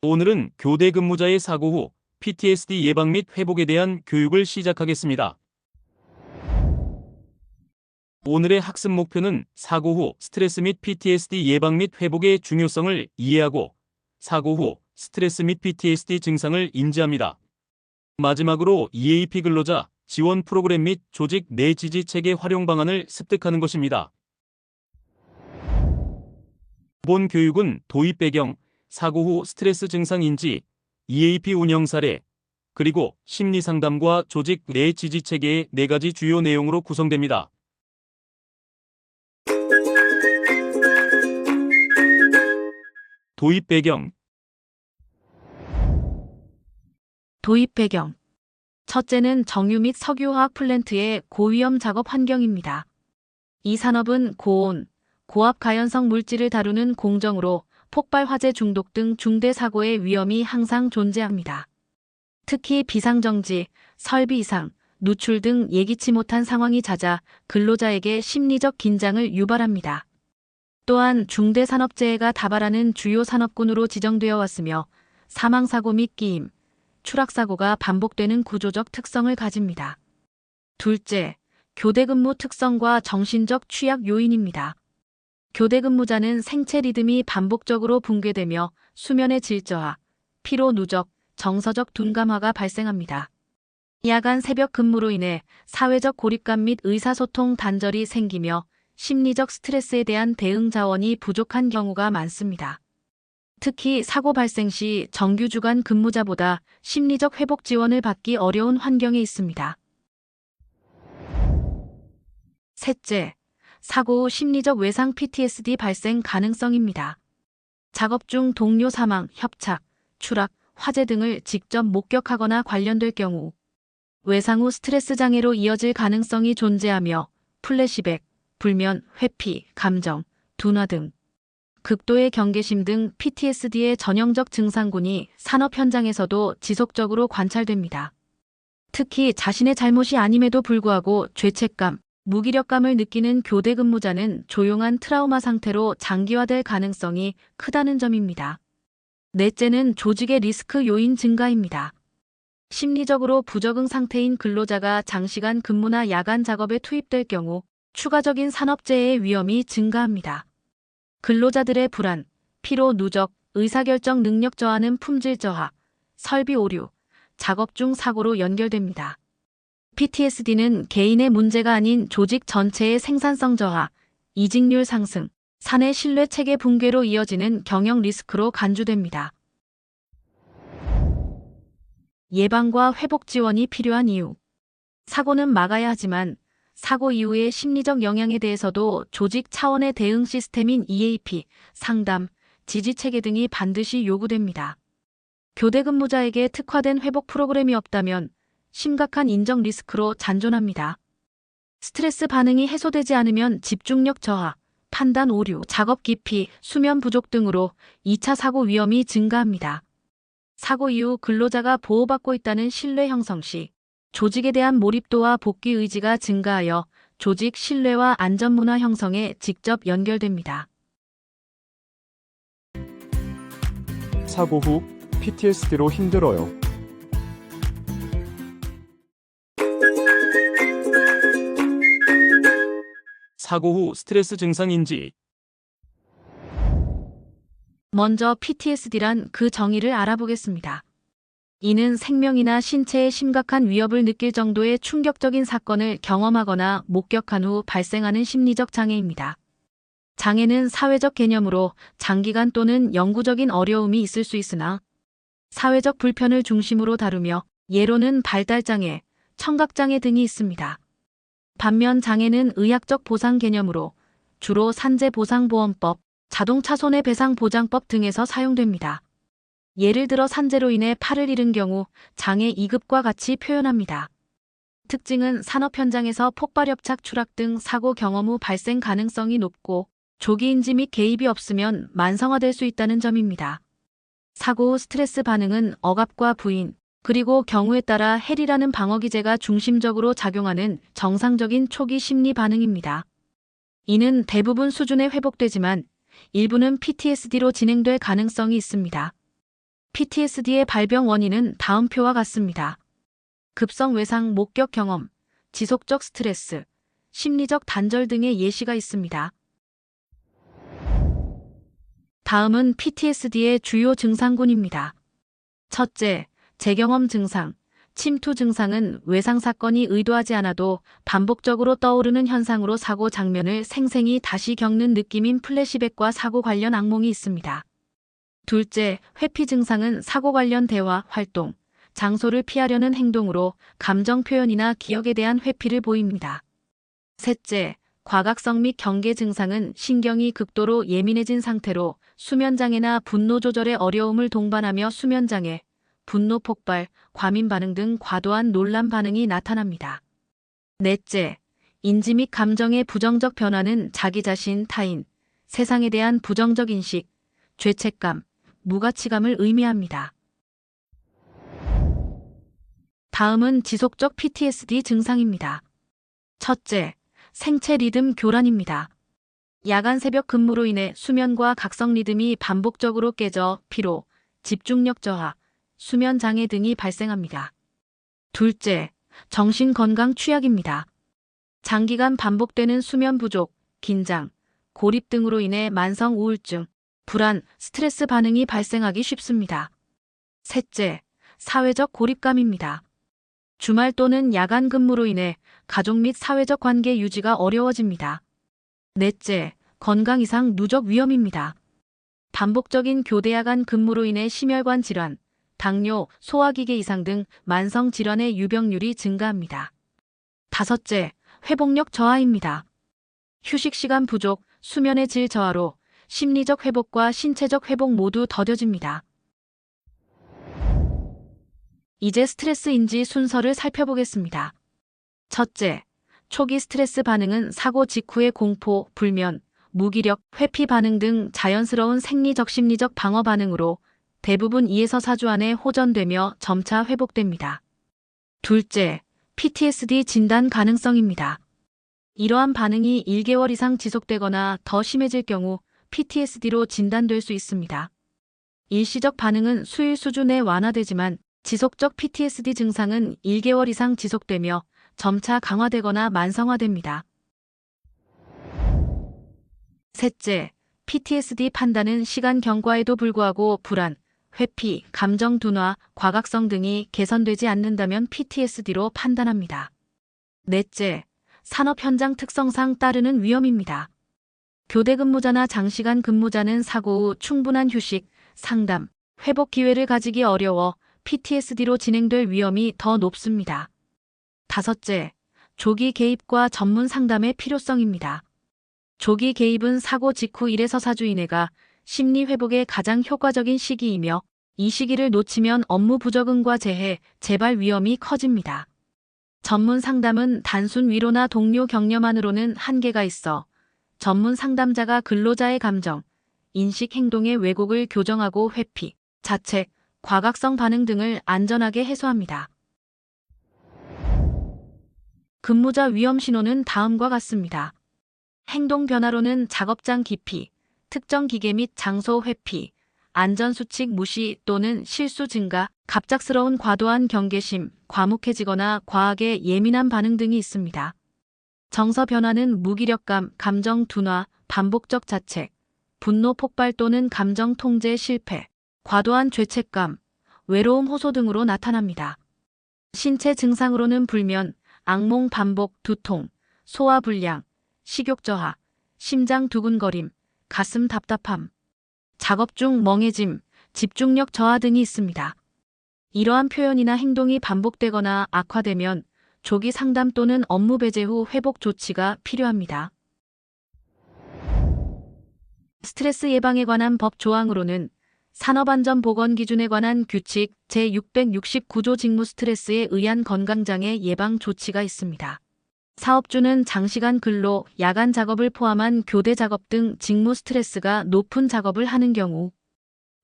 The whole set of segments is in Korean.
오늘은 교대 근무자의 사고 후 PTSD 예방 및 회복에 대한 교육을 시작하겠습니다. 오늘의 학습 목표는 사고 후 스트레스 및 PTSD 예방 및 회복의 중요성을 이해하고 사고 후 스트레스 및 PTSD 증상을 인지합니다. 마지막으로 EAP 근로자 지원 프로그램 및 조직 내 지지 체계 활용 방안을 습득하는 것입니다. 본 교육은 도입 배경, 사고 후 스트레스 증상 인지, EAP 운영 사례, 그리고 심리 상담과 조직 내 지지 체계의 4가지 주요 내용으로 구성됩니다. 도입 배경. 도입 배경. 첫째는 정유 및 석유화학 플랜트의 고위험 작업 환경입니다. 이 산업은 고온, 고압 가연성 물질을 다루는 공정으로 폭발 화재 중독 등 중대 사고의 위험이 항상 존재합니다. 특히 비상정지, 설비 이상, 누출 등 예기치 못한 상황이 잦아 근로자에게 심리적 긴장을 유발합니다. 또한 중대산업재해가 다발하는 주요 산업군으로 지정되어 왔으며 사망사고 및 끼임, 추락사고가 반복되는 구조적 특성을 가집니다. 둘째, 교대근무 특성과 정신적 취약 요인입니다. 교대근무자는 생체 리듬이 반복적으로 붕괴되며 수면의 질저하, 피로 누적, 정서적 둔감화가 발생합니다. 야간 새벽 근무로 인해 사회적 고립감 및 의사소통 단절이 생기며 심리적 스트레스에 대한 대응 자원이 부족한 경우가 많습니다. 특히 사고 발생 시 정규 주간 근무자보다 심리적 회복 지원을 받기 어려운 환경에 있습니다. 셋째, 사고 후 심리적 외상 PTSD 발생 가능성입니다. 작업 중 동료 사망, 협착, 추락, 화재 등을 직접 목격하거나 관련될 경우 외상 후 스트레스 장애로 이어질 가능성이 존재하며 플래시백, 불면, 회피, 감정, 둔화 등 극도의 경계심 등 PTSD의 전형적 증상군이 산업 현장에서도 지속적으로 관찰됩니다. 특히 자신의 잘못이 아님에도 불구하고 죄책감, 무기력감을 느끼는 교대 근무자는 조용한 트라우마 상태로 장기화될 가능성이 크다는 점입니다. 넷째는 조직의 리스크 요인 증가입니다. 심리적으로 부적응 상태인 근로자가 장시간 근무나 야간 작업에 투입될 경우 추가적인 산업재해의 위험이 증가합니다. 근로자들의 불안, 피로 누적, 의사결정 능력 저하는 품질 저하, 설비 오류, 작업 중 사고로 연결됩니다. PTSD는 개인의 문제가 아닌 조직 전체의 생산성 저하, 이직률 상승, 사내 신뢰 체계 붕괴로 이어지는 경영 리스크로 간주됩니다. 예방과 회복 지원이 필요한 이유. 사고는 막아야 하지만 사고 이후의 심리적 영향에 대해서도 조직 차원의 대응 시스템인 EAP, 상담, 지지 체계 등이 반드시 요구됩니다. 교대 근무자에게 특화된 회복 프로그램이 없다면 심각한 인정 리스크로 잔존합니다. 스트레스 반응이 해소되지 않으면 집중력 저하, 판단 오류, 작업 기피, 수면 부족 등으로 2차 사고 위험이 증가합니다. 사고 이후 근로자가 보호받고 있다는 신뢰 형성 시 조직에 대한 몰입도와 복귀 의지가 증가하여 조직 신뢰와 안전 문화 형성에 직접 연결됩니다. 사고 후 PTSD로 힘들어요. 사고 후 스트레스 증상 인지. 먼저 PTSD란 그 정의를 알아보겠습니다. 이는 생명이나 신체에 심각한 위협을 느낄 정도의 충격적인 사건을 경험하거나 목격한 후 발생하는 심리적 장애입니다. 장애는 사회적 개념으로 장기간 또는 영구적인 어려움이 있을 수 있으나 사회적 불편을 중심으로 다루며 예로는 발달장애, 청각장애 등이 있습니다. 반면 장애는 의학적 보상 개념으로 주로 산재보상보험법, 자동차 손해배상보장법 등에서 사용됩니다. 예를 들어 산재로 인해 팔을 잃은 경우 장애 2급과 같이 표현합니다. 특징은 산업 현장에서 폭발협착 추락 등 사고 경험 후 발생 가능성이 높고 조기 인지 및 개입이 없으면 만성화될 수 있다는 점입니다. 사고 후 스트레스 반응은 억압과 부인, 그리고 경우에 따라 헬이라는 방어기제가 중심적으로 작용하는 정상적인 초기 심리 반응입니다. 이는 대부분 수준에 회복되지만 일부는 PTSD로 진행될 가능성이 있습니다. PTSD의 발병 원인은 다음 표와 같습니다. 급성 외상 목격 경험, 지속적 스트레스, 심리적 단절 등의 예시가 있습니다. 다음은 PTSD의 주요 증상군입니다. 첫째, 재경험 증상. 침투 증상은 외상 사건이 의도하지 않아도 반복적으로 떠오르는 현상으로 사고 장면을 생생히 다시 겪는 느낌인 플래시백과 사고 관련 악몽이 있습니다. 둘째, 회피 증상은 사고 관련 대화, 활동, 장소를 피하려는 행동으로 감정 표현이나 기억에 대한 회피를 보입니다. 셋째, 과각성 및 경계 증상은 신경이 극도로 예민해진 상태로 수면장애나 분노 조절의 어려움을 동반하며 수면장애, 분노 폭발, 과민 반응 등 과도한 논란 반응이 나타납니다. 넷째, 인지 및 감정의 부정적 변화는 자기 자신, 타인, 세상에 대한 부정적 인식, 죄책감, 무가치감을 의미합니다. 다음은 지속적 PTSD 증상입니다. 첫째, 생체 리듬 교란입니다. 야간 새벽 근무로 인해 수면과 각성 리듬이 반복적으로 깨져 피로, 집중력 저하, 수면 장애 등이 발생합니다. 둘째, 정신 건강 취약입니다. 장기간 반복되는 수면 부족, 긴장, 고립 등으로 인해 만성 우울증, 불안, 스트레스 반응이 발생하기 쉽습니다. 셋째, 사회적 고립감입니다. 주말 또는 야간 근무로 인해 가족 및 사회적 관계 유지가 어려워집니다. 넷째, 건강 이상 누적 위험입니다. 반복적인 교대 야간 근무로 인해 심혈관 질환, 당뇨, 소화기계 이상 등 만성 질환의 유병률이 증가합니다. 다섯째, 회복력 저하입니다. 휴식 시간 부족, 수면의 질 저하로 심리적 회복과 신체적 회복 모두 더뎌집니다. 이제 스트레스 인지 순서를 살펴보겠습니다. 첫째, 초기 스트레스 반응은 사고 직후의 공포, 불면, 무기력, 회피 반응 등 자연스러운 생리적 심리적 방어 반응으로 대부분 2에서 4주 안에 호전되며 점차 회복됩니다. 둘째, PTSD 진단 가능성입니다. 이러한 반응이 1개월 이상 지속되거나 더 심해질 경우 PTSD로 진단될 수 있습니다. 일시적 반응은 수일 수준에 완화되지만 지속적 PTSD 증상은 1개월 이상 지속되며 점차 강화되거나 만성화됩니다. 셋째, PTSD 판단은 시간 경과에도 불구하고 불안, 회피, 감정 둔화, 과각성 등이 개선되지 않는다면 PTSD로 판단합니다. 넷째, 산업 현장 특성상 따르는 위험입니다. 교대 근무자나 장시간 근무자는 사고 후 충분한 휴식, 상담, 회복 기회를 가지기 어려워 PTSD로 진행될 위험이 더 높습니다. 다섯째, 조기 개입과 전문 상담의 필요성입니다. 조기 개입은 사고 직후 1에서 4주 이내가 심리 회복에 가장 효과적인 시기이며 이 시기를 놓치면 업무 부적응과 재해, 재발 위험이 커집니다. 전문 상담은 단순 위로나 동료 격려만으로는 한계가 있어 전문 상담자가 근로자의 감정, 인식 행동의 왜곡을 교정하고 회피, 자책, 과각성 반응 등을 안전하게 해소합니다. 근무자 위험 신호는 다음과 같습니다. 행동 변화로는 작업장 기피, 특정 기계 및 장소 회피, 안전수칙 무시 또는 실수 증가, 갑작스러운 과도한 경계심, 과묵해지거나 과하게 예민한 반응 등이 있습니다. 정서 변화는 무기력감, 감정 둔화, 반복적 자책, 분노 폭발 또는 감정 통제 실패, 과도한 죄책감, 외로움 호소 등으로 나타납니다. 신체 증상으로는 불면, 악몽 반복, 두통, 소화 불량, 식욕 저하, 심장 두근거림, 가슴 답답함, 작업 중 멍해짐, 집중력 저하 등이 있습니다. 이러한 표현이나 행동이 반복되거나 악화되면 조기 상담 또는 업무 배제 후 회복 조치가 필요합니다. 스트레스 예방에 관한 법 조항으로는 산업안전보건기준에 관한 규칙 제669조 직무 스트레스에 의한 건강장애 예방 조치가 있습니다. 사업주는 장시간 근로, 야간 작업을 포함한 교대 작업 등 직무 스트레스가 높은 작업을 하는 경우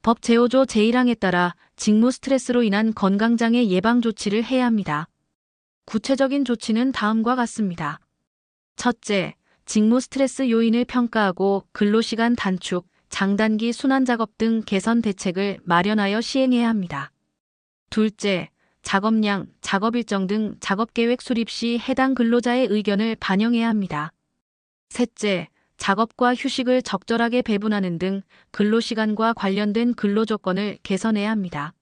법 제5조 제1항에 따라 직무 스트레스로 인한 건강장애 예방 조치를 해야 합니다. 구체적인 조치는 다음과 같습니다. 첫째, 직무 스트레스 요인을 평가하고 근로시간 단축, 장단기 순환 작업 등 개선 대책을 마련하여 시행해야 합니다. 둘째, 작업량, 작업 일정 등 작업계획 수립 시 해당 근로자의 의견을 반영해야 합니다. 셋째, 작업과 휴식을 적절하게 배분하는 등 근로시간과 관련된 근로조건을 개선해야 합니다.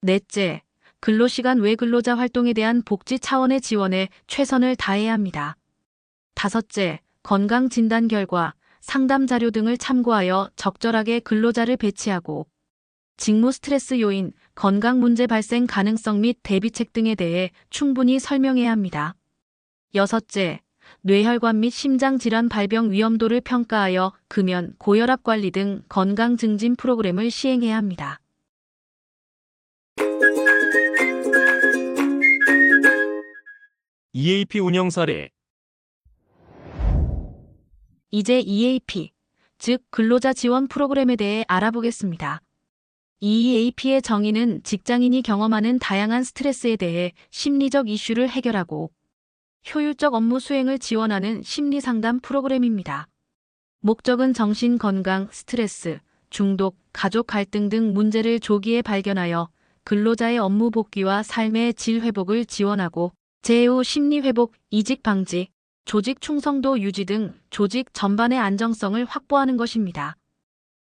넷째, 근로시간 외 근로자 활동에 대한 복지 차원의 지원에 최선을 다해야 합니다. 다섯째, 건강진단 결과, 상담 자료 등을 참고하여 적절하게 근로자를 배치하고 직무 스트레스 요인, 건강 문제 발생 가능성 및 대비책 등에 대해 충분히 설명해야 합니다. 여섯째, 뇌혈관 및 심장질환 발병 위험도를 평가하여 금연, 고혈압 관리 등 건강 증진 프로그램을 시행해야 합니다. EAP 운영 사례. 이제 EAP, 즉 근로자 지원 프로그램에 대해 알아보겠습니다. EAP의 정의는 직장인이 경험하는 다양한 스트레스에 대해 심리적 이슈를 해결하고 효율적 업무 수행을 지원하는 심리 상담 프로그램입니다. 목적은 정신 건강, 스트레스, 중독, 가족 갈등 등 문제를 조기에 발견하여 근로자의 업무 복귀와 삶의 질 회복을 지원하고 재해 후 심리 회복, 이직 방지, 조직 충성도 유지 등 조직 전반의 안정성을 확보하는 것입니다.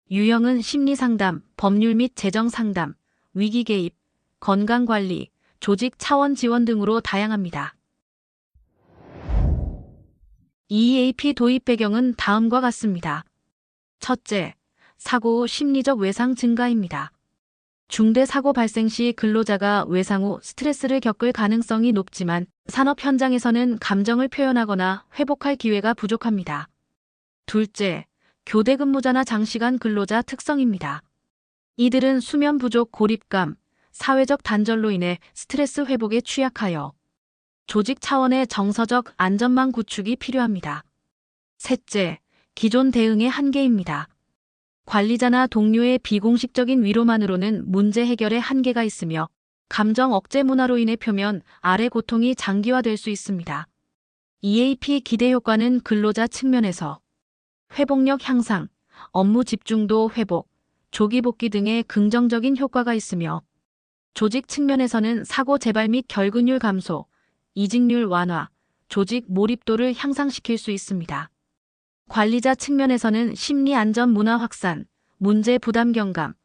유형은 심리 상담, 법률 및 재정 상담, 위기 개입, 건강 관리, 조직 차원 지원 등으로 다양합니다. EAP 도입 배경은 다음과 같습니다. 첫째, 사고 후 심리적 외상 증가입니다. 중대 사고 발생 시 근로자가 외상 후 스트레스를 겪을 가능성이 높지만 산업 현장에서는 감정을 표현하거나 회복할 기회가 부족합니다. 둘째, 교대 근무자나 장시간 근로자 특성입니다. 이들은 수면 부족, 고립감, 사회적 단절로 인해 스트레스 회복에 취약하여 조직 차원의 정서적 안전망 구축이 필요합니다. 셋째, 기존 대응의 한계입니다. 관리자나 동료의 비공식적인 위로만으로는 문제 해결에 한계가 있으며 감정 억제 문화로 인해 표면 아래 고통이 장기화될 수 있습니다. EAP 기대 효과는 근로자 측면에서 회복력 향상, 업무 집중도 회복, 조기 복귀 등의 긍정적인 효과가 있으며 조직 측면에서는 사고 재발 및 결근율 감소, 이직률 완화, 조직 몰입도를 향상시킬 수 있습니다. 관리자 측면에서는 심리 안전 문화 확산, 문제 부담 경감,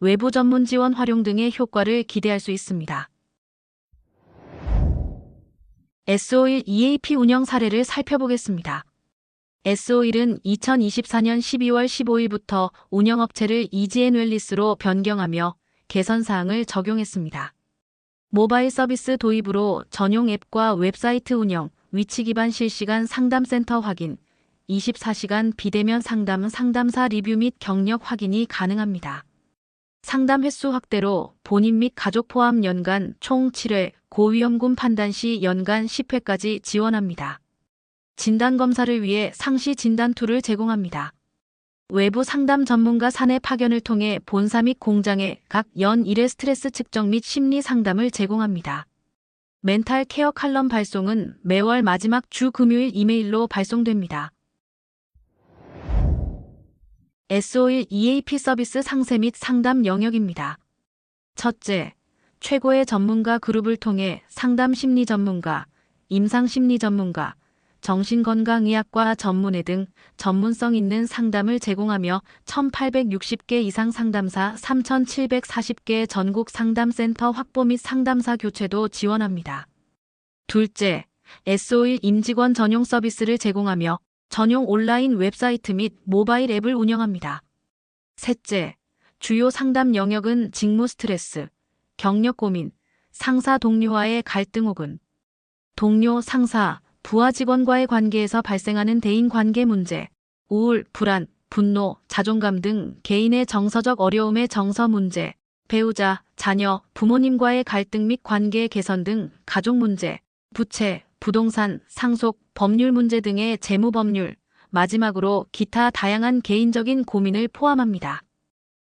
외부 전문 지원 활용 등의 효과를 기대할 수 있습니다. S51 EAP 운영 사례를 살펴보겠습니다. S51은 2024년 12월 15일부터 운영업체를 이지앤 웰리스로 변경하며 개선 사항을 적용했습니다. 모바일 서비스 도입으로 전용 앱과 웹사이트 운영, 위치 기반 실시간 상담센터 확인, 24시간 비대면 상담, 상담사 리뷰 및 경력 확인이 가능합니다. 상담 횟수 확대로 본인 및 가족 포함 연간 총 7회, 고위험군 판단 시 연간 10회까지 지원합니다. 진단검사를 위해 상시 진단 툴을 제공합니다. 외부 상담 전문가 사내 파견을 통해 본사 및 공장에 각 연 1회 스트레스 측정 및 심리 상담을 제공합니다. 멘탈 케어 칼럼 발송은 매월 마지막 주 금요일 이메일로 발송됩니다. S51 EAP 서비스 상세 및 상담 영역입니다. 첫째, 최고의 전문가 그룹을 통해 상담 심리 전문가, 임상 심리 전문가, 정신건강의학과 전문의 등 전문성 있는 상담을 제공하며 1,860개 이상 상담사 3,740개 전국 상담센터 확보 및 상담사 교체도 지원합니다. 둘째, S51 임직원 전용 서비스를 제공하며 전용 온라인 웹사이트 및 모바일 앱을 운영합니다. 셋째, 주요 상담 영역은 직무 스트레스, 경력 고민, 상사 동료와의 갈등 혹은 동료, 상사, 부하 직원과의 관계에서 발생하는 대인관계 문제, 우울, 불안, 분노, 자존감 등 개인의 정서적 어려움의 정서 문제, 배우자, 자녀, 부모님과의 갈등 및 관계 개선 등 가족 문제, 부채, 부동산, 상속, 법률 문제 등의 재무법률, 마지막으로 기타 다양한 개인적인 고민을 포함합니다.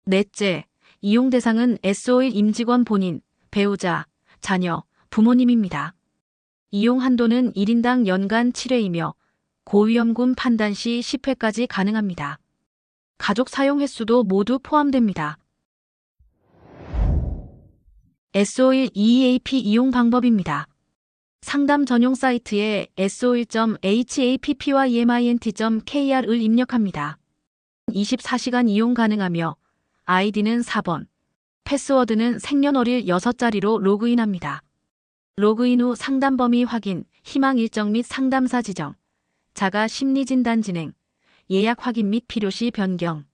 넷째, 이용 대상은 S51 임직원 본인, 배우자, 자녀, 부모님입니다. 이용 한도는 1인당 연간 7회이며 고위험군 판단 시 10회까지 가능합니다. 가족 사용 횟수도 모두 포함됩니다. SO1 EAP 이용 방법입니다. 상담 전용 사이트에 so1.happ와 emint.kr을 입력합니다. 24시간 이용 가능하며 아이디는 4번, 패스워드는 생년월일 6자리로 로그인합니다. 로그인 후 상담 범위 확인, 희망 일정 및 상담사 지정, 자가 심리진단 진행, 예약 확인 및 필요시 변경,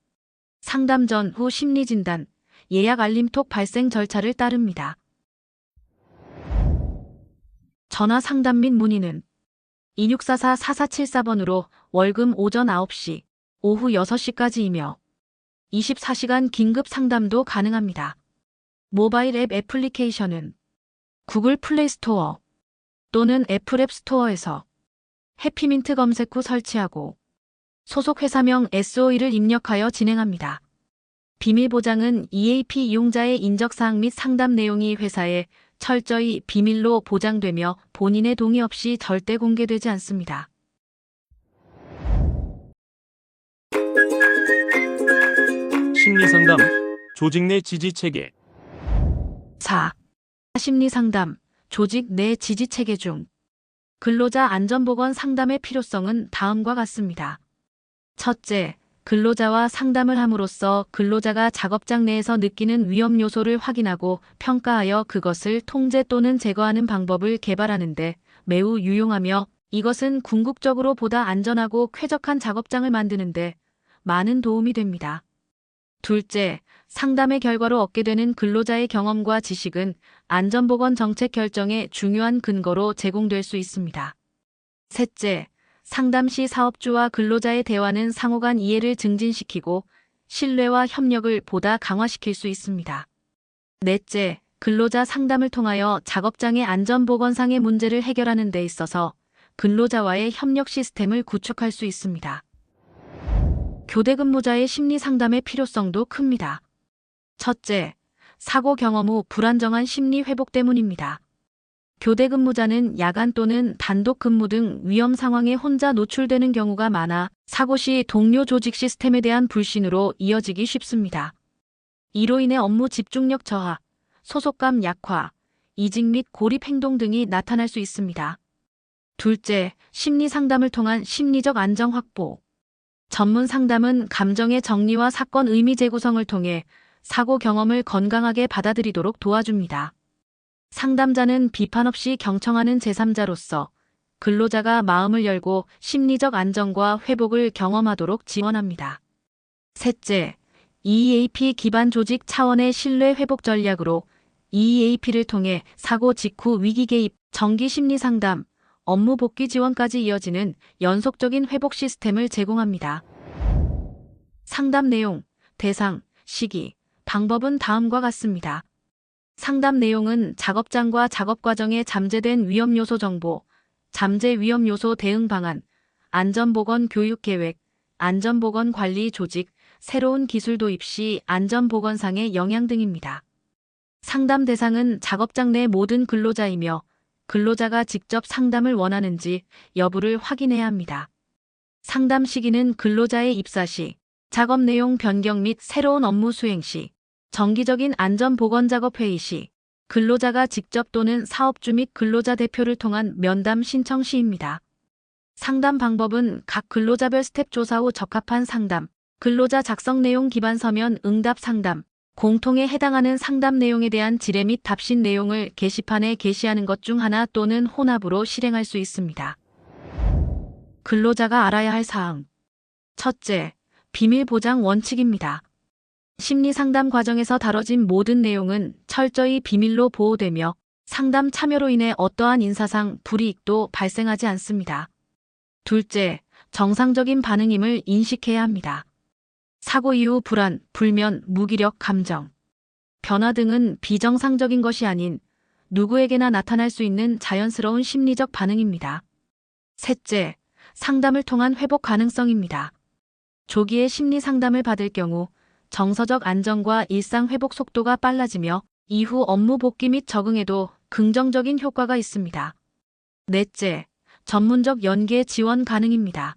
상담 전 후 심리진단, 예약 알림톡 발생 절차를 따릅니다. 전화 상담 및 문의는 2644-4474번으로 월금 오전 9시, 오후 6시까지이며 24시간 긴급 상담도 가능합니다. 모바일 앱 애플리케이션은 구글 플레이 스토어 또는 애플 앱 스토어에서 해피민트 검색 후 설치하고 소속 회사명 SO1을 입력하여 진행합니다. 비밀 보장은 EAP 이용자의 인적사항 및 상담 내용이 회사에 철저히 비밀로 보장되며 본인의 동의 없이 절대 공개되지 않습니다. 심리상담, 조직 내 지지체계. 4. 심리상담, 조직 내 지지체계 중 근로자 안전보건 상담의 필요성은 다음과 같습니다. 첫째, 근로자와 상담을 함으로써 근로자가 작업장 내에서 느끼는 위험 요소를 확인하고 평가하여 그것을 통제 또는 제거하는 방법을 개발하는 데 매우 유용하며 이것은 궁극적으로 보다 안전하고 쾌적한 작업장을 만드는 데 많은 도움이 됩니다. 둘째, 상담의 결과로 얻게 되는 근로자의 경험과 지식은 안전보건 정책 결정의 중요한 근거로 제공될 수 있습니다. 셋째, 상담 시 사업주와 근로자의 대화는 상호간 이해를 증진시키고 신뢰와 협력을 보다 강화시킬 수 있습니다. 넷째, 근로자 상담을 통하여 작업장의 안전보건상의 문제를 해결하는 데 있어서 근로자와의 협력 시스템을 구축할 수 있습니다. 교대 근무자의 심리 상담의 필요성도 큽니다. 첫째, 사고 경험 후 불안정한 심리 회복 때문입니다. 교대 근무자는 야간 또는 단독 근무 등 위험 상황에 혼자 노출되는 경우가 많아 사고 시 동료 조직 시스템에 대한 불신으로 이어지기 쉽습니다. 이로 인해 업무 집중력 저하, 소속감 약화, 이직 및 고립 행동 등이 나타날 수 있습니다. 둘째, 심리 상담을 통한 심리적 안정 확보. 전문 상담은 감정의 정리와 사건 의미 재구성을 통해 사고 경험을 건강하게 받아들이도록 도와줍니다. 상담자는 비판 없이 경청하는 제3자로서 근로자가 마음을 열고 심리적 안정과 회복을 경험하도록 지원합니다. 셋째, EAP 기반 조직 차원의 신뢰 회복 전략으로 EAP를 통해 사고 직후 위기 개입, 정기 심리 상담, 업무 복귀 지원까지 이어지는 연속적인 회복 시스템을 제공합니다. 상담 내용, 대상, 시기, 방법은 다음과 같습니다. 상담 내용은 작업장과 작업 과정에 잠재된 위험 요소 정보, 잠재 위험 요소 대응 방안, 안전보건 교육 계획, 안전보건 관리 조직, 새로운 기술 도입 시 안전보건상의 영향 등입니다. 상담 대상은 작업장 내 모든 근로자이며 근로자가 직접 상담을 원하는지 여부를 확인해야 합니다. 상담 시기는 근로자의 입사 시, 작업 내용 변경 및 새로운 업무 수행 시, 정기적인 안전보건작업 회의 시, 근로자가 직접 또는 사업주 및 근로자 대표를 통한 면담 신청 시입니다. 상담 방법은 각 근로자별 스텝 조사 후 적합한 상담, 근로자 작성 내용 기반 서면 응답 상담, 공통에 해당하는 상담 내용에 대한 지뢰 및 답신 내용을 게시판에 게시하는 것 중 하나 또는 혼합으로 실행할 수 있습니다. 근로자가 알아야 할 사항. 첫째, 비밀 보장 원칙입니다. 심리 상담 과정에서 다뤄진 모든 내용은 철저히 비밀로 보호되며 상담 참여로 인해 어떠한 인사상 불이익도 발생하지 않습니다. 둘째, 정상적인 반응임을 인식해야 합니다. 사고 이후 불안, 불면, 무기력, 감정, 변화 등은 비정상적인 것이 아닌 누구에게나 나타날 수 있는 자연스러운 심리적 반응입니다. 셋째, 상담을 통한 회복 가능성입니다. 조기에 심리 상담을 받을 경우 정서적 안정과 일상 회복 속도가 빨라지며 이후 업무 복귀 및 적응에도 긍정적인 효과가 있습니다. 넷째, 전문적 연계 지원 가능입니다.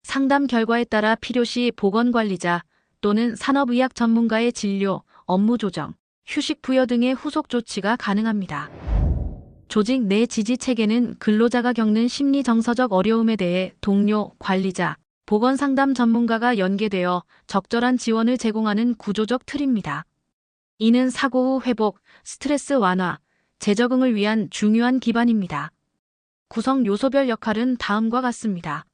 상담 결과에 따라 필요시 보건관리자 또는 산업의학 전문가의 진료, 업무 조정, 휴식 부여 등의 후속 조치가 가능합니다. 조직 내 지지 체계는 근로자가 겪는 심리 정서적 어려움에 대해 동료, 관리자, 보건상담 전문가가 연계되어 적절한 지원을 제공하는 구조적 틀입니다. 이는 사고 후 회복, 스트레스 완화, 재적응을 위한 중요한 기반입니다. 구성 요소별 역할은 다음과 같습니다.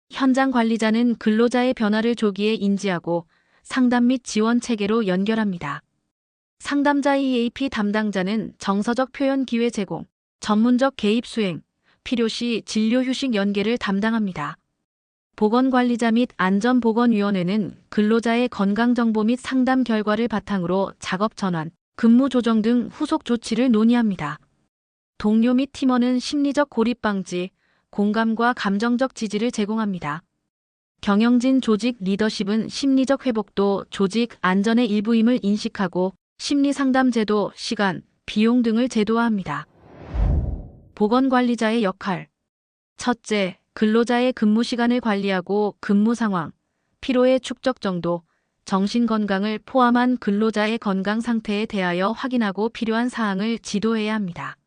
현장 관리자는 근로자의 변화를 조기에 인지하고 상담 및 지원 체계로 연결합니다. 상담자 EAP 담당자는 정서적 표현 기회 제공, 전문적 개입 수행, 필요시 진료 휴식 연계를 담당합니다. 보건관리자 및 안전보건위원회는 근로자의 건강정보 및 상담 결과를 바탕으로 작업 전환, 근무 조정 등 후속 조치를 논의합니다. 동료 및 팀원은 심리적 고립 방지, 공감과 감정적 지지를 제공합니다. 경영진 조직 리더십은 심리적 회복도 조직 안전의 일부임을 인식하고 심리상담 제도, 시간, 비용 등을 제도화합니다. 보건관리자의 역할. 첫째, 근로자의 근무 시간을 관리하고 근무 상황, 피로의 축적 정도, 정신 건강을 포함한 근로자의 건강 상태에 대하여 확인하고 필요한 사항을 지도해야 합니다.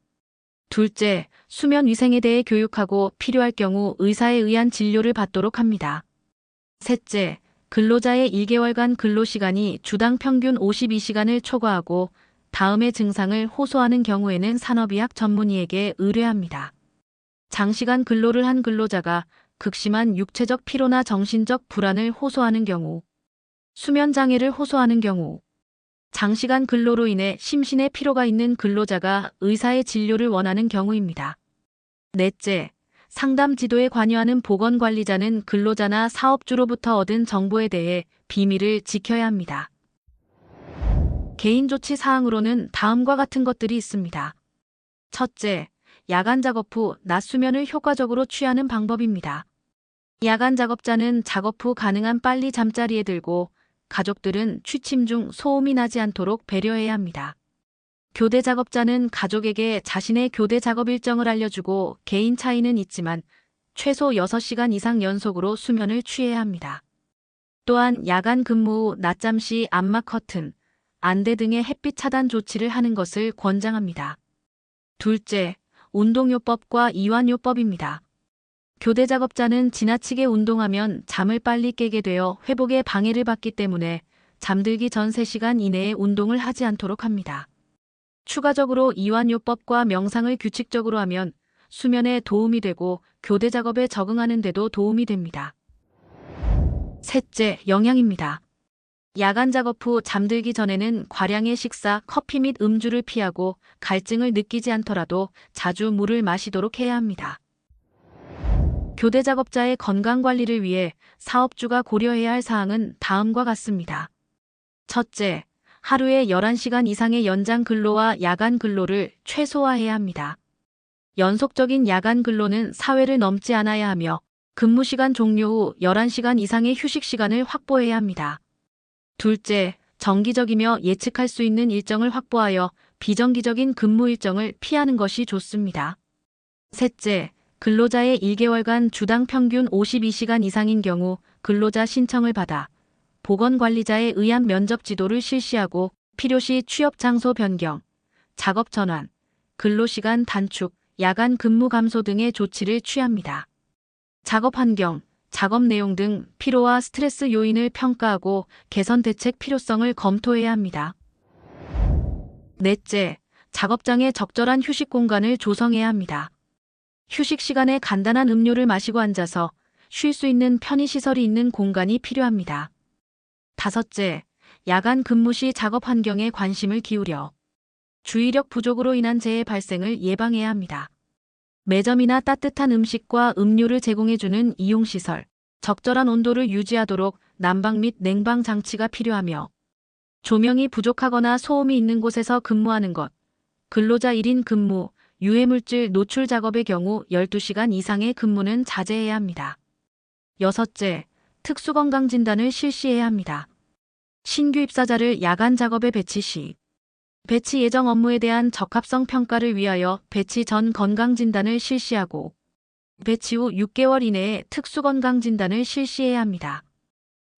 둘째, 수면 위생에 대해 교육하고 필요할 경우 의사에 의한 진료를 받도록 합니다. 셋째, 근로자의 1개월간 근로시간이 주당 평균 52시간을 초과하고 다음의 증상을 호소하는 경우에는 산업의학 전문의에게 의뢰합니다. 장시간 근로를 한 근로자가 극심한 육체적 피로나 정신적 불안을 호소하는 경우, 수면 장애를 호소하는 경우, 장시간 근로로 인해 심신의 피로가 있는 근로자가 의사의 진료를 원하는 경우입니다. 넷째, 상담 지도에 관여하는 보건관리자는 근로자나 사업주로부터 얻은 정보에 대해 비밀을 지켜야 합니다. 개인 조치 사항으로는 다음과 같은 것들이 있습니다. 첫째, 야간 작업 후 낮 수면을 효과적으로 취하는 방법입니다. 야간 작업자는 작업 후 가능한 빨리 잠자리에 들고 가족들은 취침 중 소음이 나지 않도록 배려해야 합니다. 교대 작업자는 가족에게 자신의 교대 작업 일정을 알려주고 개인 차이는 있지만 최소 6시간 이상 연속으로 수면을 취해야 합니다. 또한 야간 근무 후 낮잠 시 암막 커튼, 안대 등의 햇빛 차단 조치를 하는 것을 권장합니다. 둘째, 운동요법과 이완요법입니다. 교대 작업자는 지나치게 운동하면 잠을 빨리 깨게 되어 회복에 방해를 받기 때문에 잠들기 전 3시간 이내에 운동을 하지 않도록 합니다. 추가적으로 이완요법과 명상을 규칙적으로 하면 수면에 도움이 되고 교대 작업에 적응하는 데도 도움이 됩니다. 셋째, 영양입니다. 야간 작업 후 잠들기 전에는 과량의 식사, 커피 및 음주를 피하고 갈증을 느끼지 않더라도 자주 물을 마시도록 해야 합니다. 교대 작업자의 건강 관리를 위해 사업주가 고려해야 할 사항은 다음과 같습니다. 첫째, 하루에 11시간 이상의 연장 근로와 야간 근로를 최소화해야 합니다. 연속적인 야간 근로는 사회를 넘지 않아야 하며 근무 시간 종료 후 11시간 이상의 휴식 시간을 확보해야 합니다. 둘째, 정기적이며 예측할 수 있는 일정을 확보하여 비정기적인 근무 일정을 피하는 것이 좋습니다. 셋째, 근로자의 1개월간 주당 평균 52시간 이상인 경우 근로자 신청을 받아 보건관리자에 의한 면접 지도를 실시하고 필요시 취업 장소 변경, 작업 전환, 근로시간 단축, 야간 근무 감소 등의 조치를 취합니다. 작업 환경, 작업 내용 등 피로와 스트레스 요인을 평가하고 개선 대책 필요성을 검토해야 합니다. 넷째, 작업장에 적절한 휴식 공간을 조성해야 합니다. 휴식 시간에 간단한 음료를 마시고 앉아서 쉴 수 있는 편의시설이 있는 공간이 필요합니다. 다섯째, 야간 근무 시 작업 환경에 관심을 기울여 주의력 부족으로 인한 재해 발생을 예방해야 합니다. 매점이나 따뜻한 음식과 음료를 제공해주는 이용시설, 적절한 온도를 유지하도록 난방 및 냉방 장치가 필요하며 조명이 부족하거나 소음이 있는 곳에서 근무하는 것, 근로자 1인 근무, 유해물질 노출 작업의 경우 12시간 이상의 근무는 자제해야 합니다. 여섯째, 특수건강진단을 실시해야 합니다. 신규 입사자를 야간 작업에 배치 시 배치 예정 업무에 대한 적합성 평가를 위하여 배치 전 건강진단을 실시하고 배치 후 6개월 이내에 특수건강진단을 실시해야 합니다.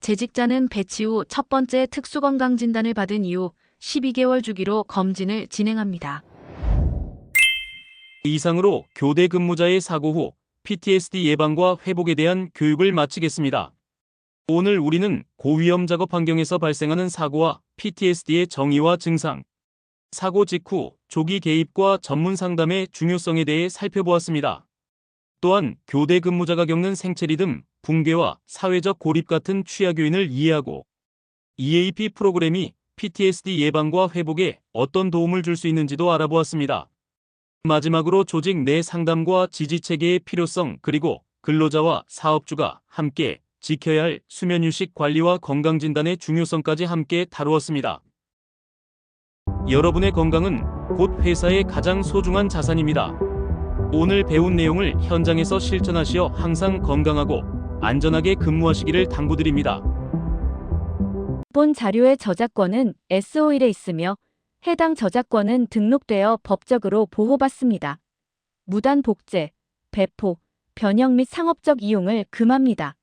재직자는 배치 후 첫 번째 특수건강진단을 받은 이후 12개월 주기로 검진을 진행합니다. 이상으로 교대 근무자의 사고 후 PTSD 예방과 회복에 대한 교육을 마치겠습니다. 오늘 우리는 고위험 작업 환경에서 발생하는 사고와 PTSD의 정의와 증상, 사고 직후 조기 개입과 전문 상담의 중요성에 대해 살펴보았습니다. 또한 교대 근무자가 겪는 생체 리듬, 붕괴와 사회적 고립 같은 취약 요인을 이해하고 EAP 프로그램이 PTSD 예방과 회복에 어떤 도움을 줄 수 있는지도 알아보았습니다. 마지막으로 조직 내 상담과 지지 체계의 필요성, 그리고 근로자와 사업주가 함께 지켜야 할 수면 휴식 관리와 건강 진단의 중요성까지 함께 다루었습니다. 여러분의 건강은 곧 회사의 가장 소중한 자산입니다. 오늘 배운 내용을 현장에서 실천하시어 항상 건강하고 안전하게 근무하시기를 당부드립니다. 본 자료의 저작권은 S-OIL에 있으며 해당 저작권은 등록되어 법적으로 보호받습니다. 무단 복제, 배포, 변형 및 상업적 이용을 금합니다.